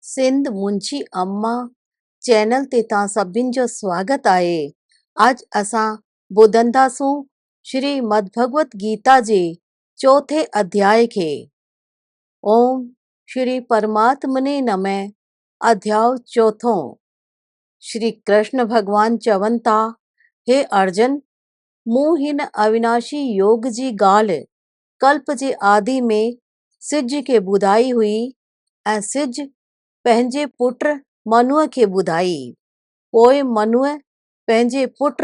सिंध मुंहिंजी अम्मा चैनल ते तव्हां सभिनि जो स्वागत आहे। अॼु असां ॿुधंदासूं श्रीमद् भगवत गीता जे चौथे अध्याय खे। ओम श्री परमात्मने नमः। अध्याय चौथो। श्री कृष्ण भगवान चवनि था, हे अर्जुन, मूं हिन अविनाशी योग जी ॻाल्हि कल्प जे आदि में सिज खे ॿुधाई हुई ऐं सिज पंहिंजे पुट मनुअ खे ॿुधाई। पोइ मनुअ पंहिंजे पुट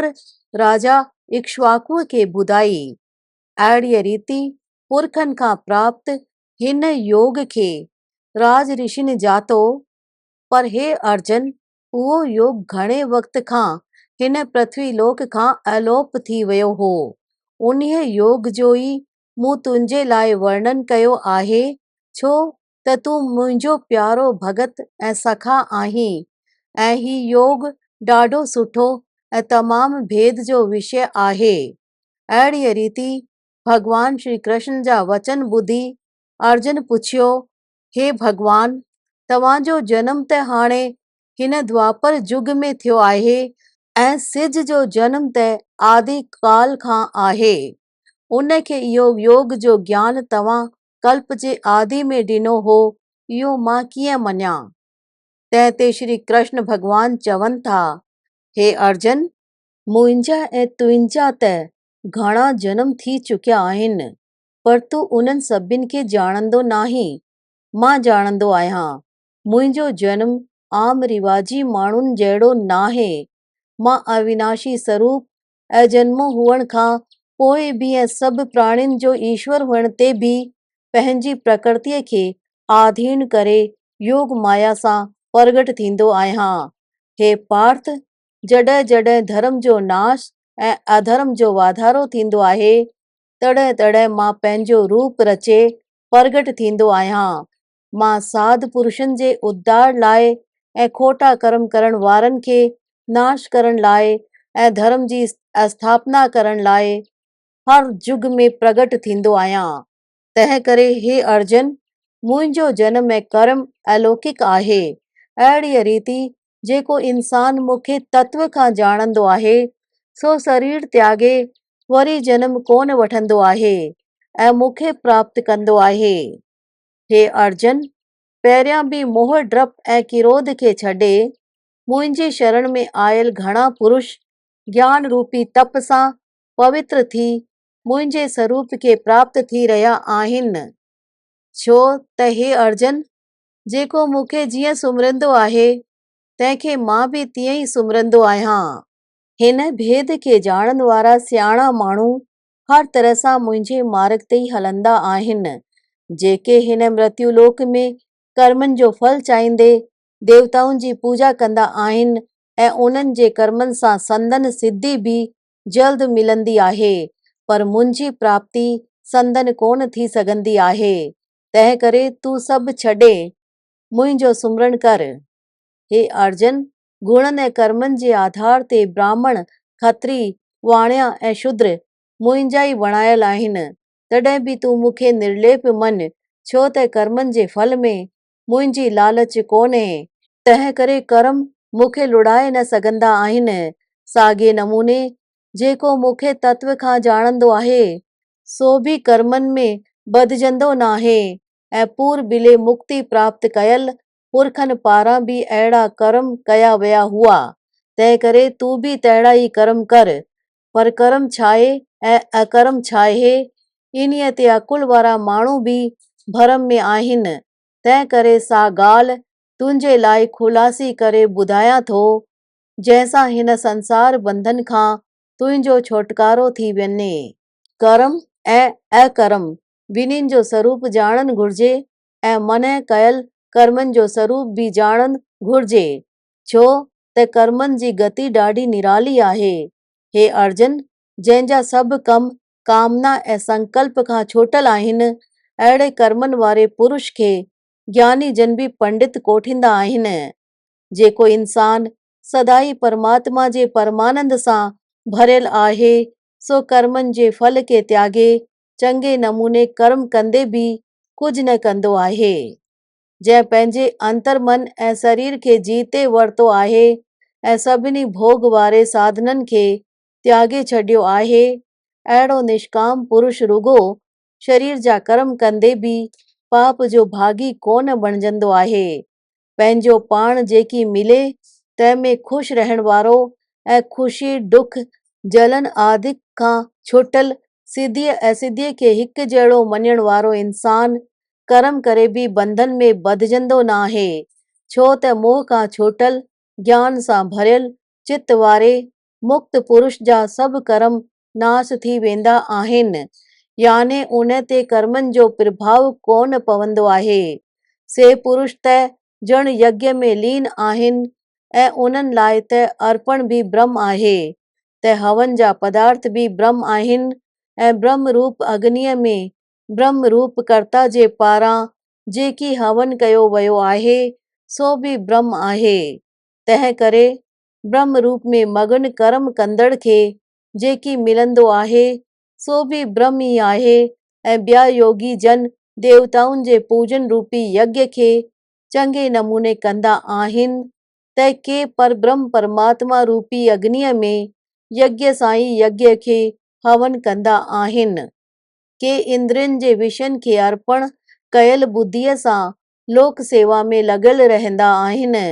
राजा इक्ष्वाकुअ खे ॿुधाई। अहिड़ीअ रीति पुरखनि खां प्राप्त हिन योग खे राज ऋषिनि जातो। पर हे अर्जुन, उहो योग घणे वक़्त खां हिन पृथ्वी लोक खां अलोप थी वियो हो। उन्हीअ योग जो ई मूं तुंहिंजे लाइ वर्णन कयो आहे, छो त तूं मुंहिंजो प्यारो भगत ऐं सखा आहीं। ऐं ही योग ॾाढो सुठो ऐं तमामु भेद जो विषय आहे। अहिड़ीअ रीति भगवान श्री कृष्ण जा वचन ॿुधी अर्जुन पुछियो, हे भगवान, तव्हांजो जनम त हाणे हिन द्वापर युग में थियो आहे ऐं सिज जो जनम त आदि काल खां आहे। उन खे इहो योग जो ज्ञान तव्हां कल्प जे आदि में ॾिनो हो, इहो मां कीअं मञां। तंहिं ते श्री कृष्ण भगवान चवनि था, हे अर्जुन, मुंहिंजा ऐं तुंहिंजा त घणा जनम थी चुकिया आहिनि, पर तूं उन्हनि सभिनि खे ॼाणंदो नाहीं। मां ॼाणंदो आहियां। मुंहिंजो जनम आम रिवाजी माण्हुनि जहिड़ो नाहे। मां अविनाशी स्वरूप अजन्मो हुअण खां पोइ बि ऐं सभु प्राणियुनि जो ईश्वर हुअण ते बि पंहिंजी प्रकृतिअ खे आधीन करे योग माया सां प्रगट थींदो आहियां। हे पार्थ, जॾहिं जॾहिं धर्म जो नाश ऐं अधर्म जो वाधारो थींदो आहे, तॾहिं तॾहिं मां पंहिंजो रूप रचे प्रगट थींदो आहियां। मां साध पुरुषनि जे उद्धार लाइ ऐं खोटा कर्म करण वारनि खे नाश करण लाइ ऐं धर्म जी स्थापना करण लाइ हर युग में प्रगट थींदो आहियां। तंहिं करे हे अर्जुन, मुंहिंजो जनम ऐं कर्म अलौकिक आहे। अहिड़ीअ रीति जेको इंसान मूंखे तत्व खां ॼाणंदो आहे, सो शरीर त्यागे वरी जनम कोन वठंदो आहे ऐं मूंखे प्राप्त कंदो आहे। हे अर्जुन, पहिरियां बि मोह डप ऐं किरोध खे छॾे मुंहिंजी शरण में आयल घणा पुरुष ज्ञान रूपी तप सां पवित्र थी मुंहिंजे स्वरूप खे प्राप्त थी रहिया आहिनि। छो त हे अर्जुन, जेको मूंखे जीअं सुमरंदो आहे, तंहिंखे मां बि तीअं ई सुमरंदो आहियां। हिन भेद खे ॼाणण वारा सियाणा माण्हू हर तरह सां मुंहिंजे मार्ग ते ई हलंदा आहिनि। जेके हिन मृत्यु लोक में कर्मनि जो फल चाहींदे देवताउनि जी पूजा कंदा आहिनि ऐं उन्हनि जे कर्मनि सां संदन सिद्धि बि जल्द मिलंदी आहे, पर मुंहिंजी प्राप्ति संदन कोन थी सघंदी आहे। तंहिं करे तूं सभु छॾे मुंहिंजो सुमरण कर। हे अर्जुन, गुणनि ऐं कर्मनि जे आधार ते ब्राह्मण, खत्री, वाणिया ऐं शूद्र मुंहिंजा ई बणायल आहिनि। तॾहिं बि तूं मूंखे निर्लेप मञ, छो त कर्मनि जे फल में मुंहिंजी लालच कोन्हे। तंहिं करे कर्म मूंखे लुड़ाए न सघंदा आहिनि। साॻिए नमूने जेको मूंखे तत्व खां ॼाणंदो आहे, सो बि कर्मनि में बदिजंदो नाहे ऐं पूर्बिले मुक्ति प्राप्त कयल पुरखनि पारां बि अहिड़ा कर्म कया विया हुआ। तंहिं करे तूं बि तहिड़ा ई कर्म कर। पर कर्म छाहे ऐं अकर्म छाहे, इन्हीअ ते अकुल वारा माण्हू बि भरम में आहिनि। तंहिं करे सा ॻाल्हि तुंहिंजे लाइ खुलासी करे ॿुधायां थो, जंहिंसां हिन संसार बंधन खां तुंहिंजो छुटकारो थी वञे। कर्म ऐं अकर्म ॿिन्हिनि जो स्वरूप ॼाणणु घुरिजे ऐं मन कयल कर्मनि जो स्वरूप बि ॼाणणु घुरिजे, छो त कर्मनि जी गति ॾाढी निराली आहे। हे अर्जुन, जंहिंजा सभु कम कामना ऐं संकल्प खां छूटल आहिनि, अहिड़े कर्मनि वारे पुरुष खे ज्ञानी जन बि पंडित कोठींदा आहिनि। जेको इंसान सदाई परमात्मा जे परमानंद सां भरियल आहे, सो कर्मनि जे फल खे त्यागे चङे नमूने कर्म कंदे बि कुझु न कंदो आहे। जंहिं पंहिंजे अंतर मन ऐं शरीर खे जीते वरितो आहे ऐं सभिनी भोग वारे साधननि खे त्यागे छॾियो आहे, अहिड़ो निष्काम पुरुष रुगो शरीर जा कर्म कंदे बि पाप जो भागी कोन बणिजंदो आहे। पंहिंजो पाण जेकी मिले तंहिंमें ख़ुशि रहण वारो ऐं ख़ुशी दुख जलन आदि खां छुटल सिद्धीअ असिद्धीअ खे हिकु जहिड़ो मञण वारो इंसान कर्म करे बि बंधन में ॿधजंदो न आहे, छो त मोह खां छुटल ज्ञान सां भरियल चित वारे मुक्त पुरुष जा सभु कर्म नाश थी वेंदा आहिनि, याने उन ते कर्मनि जो प्रभाव कोन पवंदो आहे। से पुरुष त ॼण यज्ञ में लीन आहिनि ऐं उन्हनि लाइ त अर्पण बि ब्रह्म आहे, त हवन जा पदार्थ बि ब्रह्म आहिनि ऐं ब्रह्म रूप अग्नीअ में ब्रह्म रूप कर्ता जे पारां जेकी हवन कयो वियो आहे सो बि ब्रह्म आहे। तंहिं करे ब्रह्म रूप में मगन कर्म कंदड़ खे जेकी मिलंदो आहे सो बि ब्रह्म ई आहे ऐं ॿिया योगी जन देवताउनि जे पूजन रूपी यज्ञ खे चङे नमूने कंदा आहिनि, त के परब्रह्म परमात्मा रूपी अग्नीअ में यज्ञ सां ई यज्ञ खे हवन कंदा आहिनि, के इंद्रियनि जे विषयनि खे अर्पण कयल बुद्धीअ सां लोक सेवा में लॻल रहंदा आहिनि,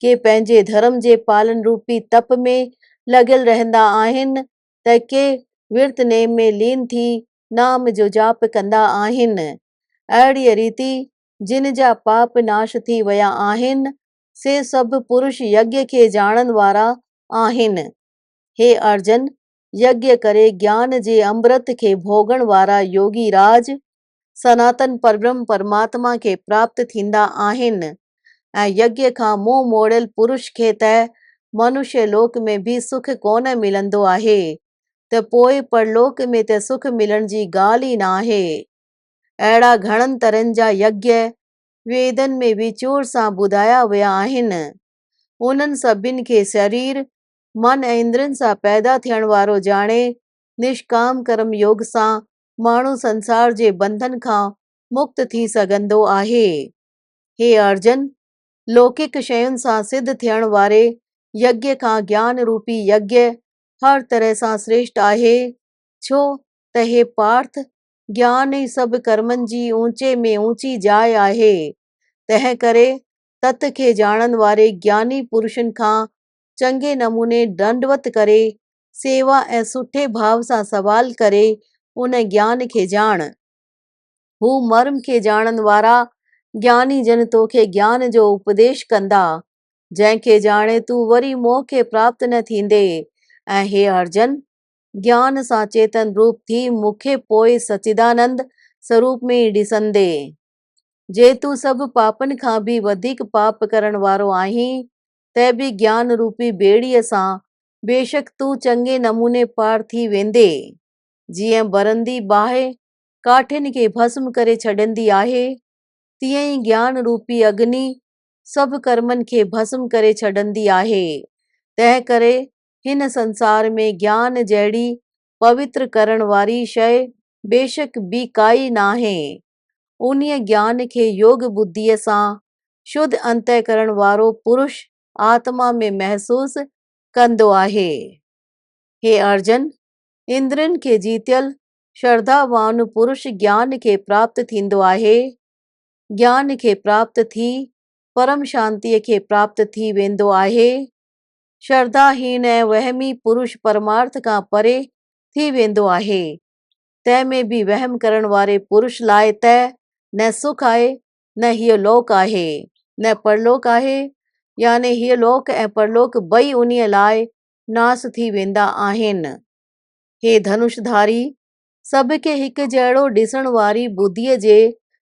के पंहिंजे धर्म जे पालन रूपी तप में लॻल रहंदा आहिनि, त के विर्त नेम में लीन थी नाम जो जाप कंदा आहिनि। अहिड़ीअ रीति जिन जा पाप नाश थी विया आहिनि से सभु पुरुष यज्ञ खे ॼाणण वारा आहिनि। हे अर्जन, यज्ञ करे ज्ञान जे अमृत खे भोगण वारा योगी राज सनातन परब्रह्म परमात्मा खे प्राप्त थींदा आहिनि ऐं यज्ञ खां मुंहुं मोड़ियल पुरुष खे त मनुष्य लोक में बि सुख कोन मिलंदो आहे, त पोइ परलोक में त सुख मिलण जी ॻाल्हि ई न आहे। अहिड़ा घणनि तरहनि जा यज्ञ वेदनि में विचूर सां ॿुधाया विया आहिनि, उन्हनि सभिनि खे शरीर मन ऐं इंद्रियनि सां पैदा थियण वारो ॼाणे निष्काम कर्म योग सां माण्हू संसार जे बंधन खां मुक्त थी सघंदो आहे। हे अर्जन, लौकिक शयुनि सां सिद्ध थियण वारे यज्ञ खां ज्ञान रूपी यज्ञ हर तरह सां श्रेष्ठ आहे, छो त हे पार्थ ज्ञान ई सभु कर्मनि जी ऊंचे में ऊंची जाइ आहे। तंहिं करे तत खे ॼाणण वारे ज्ञानी पुरुषनि खां चङे नमूने दंडवत करे सेवा ऐं सुठे भाव सां सवाल करे उन ज्ञान खे ॼाण। हू मर्म खे ॼाणण वारा ज्ञानी जन तोखे ज्ञान जो उपदेश कंदा, जंहिंखे ॼाणे तूं वरी मोह खे प्राप्त न थींदे ऐं हे अर्जन, ज्ञान सां चेतन रूप थी मूंखे पोइ सचिदानंद स्वरूप में ॾिसंदे। जे तूं सभु पापनि खां बि वधीक पाप करण वारो आहीं त बि ज्ञान रूपी ॿेड़ीअ सां बेशक तूं चङे नमूने पार थी वेंदे। जीअं बरंदी बाहि काठियुनि खे भस्म करे छॾंदी आहे, तीअं ई ज्ञान रूपी अग्नि सभु कर्मनि खे भस्म करे छॾंदी आहे। तंहिं करे हिन संसार में ज्ञान जहिड़ी पवित्र करण वारी शइ बेशक ॿी काई नाहे। उन्हीअ ज्ञान खे योग बुद्धीअ सां शुद्ध अंतःकरण वारो पुरुष आत्मा में महसूस कंदो आहे। हे अर्जन, इंद्रियनि खे जीतियल श्रद्धावान पुरुष ज्ञान खे प्राप्त थींदो आहे। ज्ञान खे प्राप्त थी परम शांतीअ खे प्राप्त थी वेंदो आहे। श्रद्धाहीन ऐं वहमी पुरुष परमार्थ खां परे थी वेंदो आहे। तंहिंमें बि वहम करण वारे पुरुष लाइ त न सुख आहे न हीअ लोक आहे न परलोक आहे, याने हीअ लोक ऐं परलोक ॿई उन्हीअ लाइ नास थी वेंदा आहिनि। हे धनुषधारी, सभ खे हिकु जहिड़ो ॾिसण वारी बुद्धीअ जे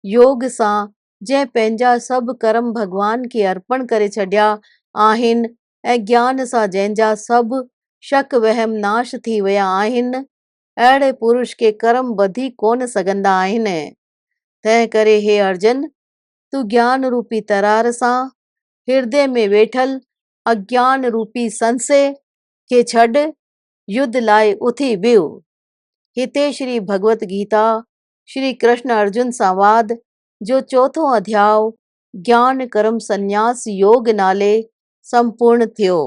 योग सां जंहिं पंहिंजा सभु कर्म भॻवान खे अर्पण करे छॾिया आहिनि ऐं ज्ञान सां जंहिंजा सभु शक वहम नाश थी विया आहिनि, अहिड़े पुरुष खे कर्म ॿधी कोन सघंदा आहिनि। तंहिं करे हे अर्जन, तूं ज्ञान रूपी तरार सां हृदय में वेठल अज्ञान रूपी संशय खे छॾ युद्ध लाइ उथी वियो। हिते श्री भगवत गीता श्री कृष्ण अर्जुन संवाद जो चौथों अध्याय ज्ञान कर्म संन्यास योग नाले संपूर्ण थियो।